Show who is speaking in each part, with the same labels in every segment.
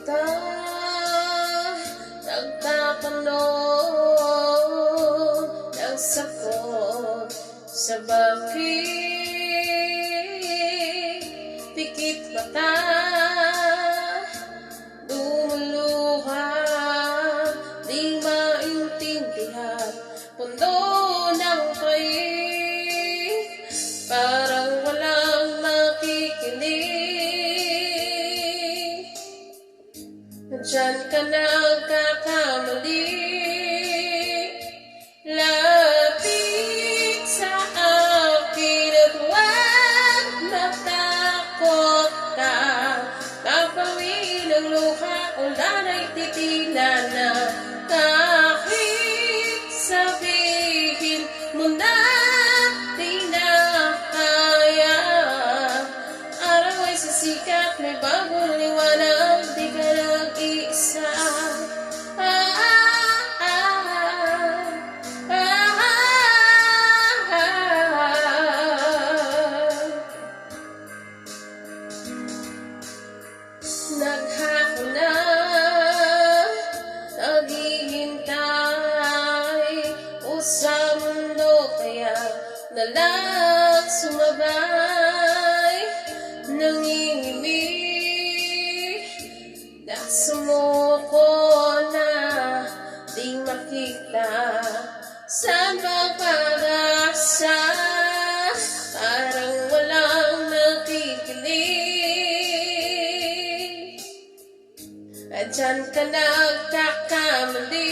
Speaker 1: mata, nagtatanong ng sakot sa bakit. Pikit mata, lumuluha, di maintindihan, pundo ng pait, parang walang makikinig. Nandyan ka nagkakamali, lapit sa akin at huwag matakot ka. Papawin ang luha, ulan ay titila na, kahit sabihin mo na di na kaya. Araw ay sisikat, may bagong liwanag, di ka nag-iisa. Naghako na, naghihintay o sa mundo, kaya nalang sumabay, nangingimik, nasumuko na, di makita. Saan ba pag-asa? Parang walang nakikinig. Andyan ka nagkakamali,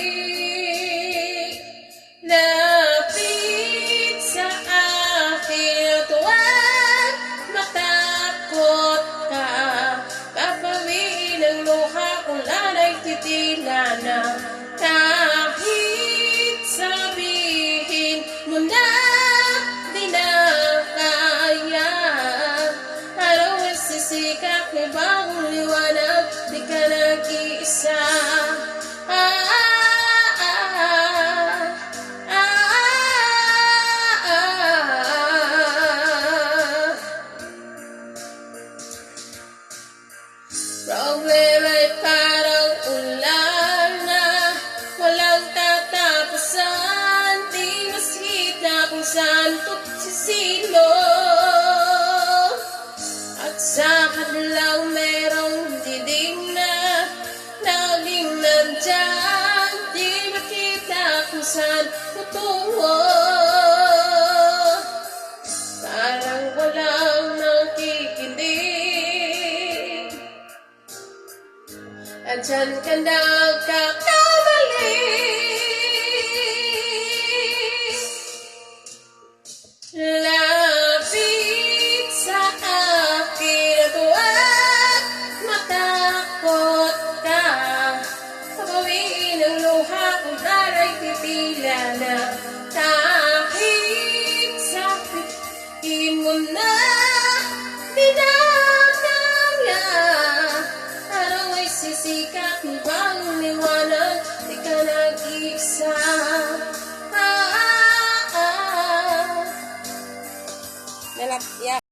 Speaker 1: lapit sa akin at huwag matakot ka. Papawin ang luha, ulan ay titila na, kahit sabihin mo na di na kaya. Araw ay sisikat, may bagong liwanag, di ka nag-iisa. Problema ay parang ulan na walang tatapusan, di maskita kung saan ito sisilong. At sa kanilang merong didim na laging nandyan, di makita kung saan tutungo. Parang walang nakikinig. Andyan ka nagkakamali, lapit sa akin at huwag matakot ka. Papawin ang luha, kung daray pipila na, kahit sabihin mo na di na kaya. Araw ay sisikat, may bagong liwanag, di ka nag-iisa.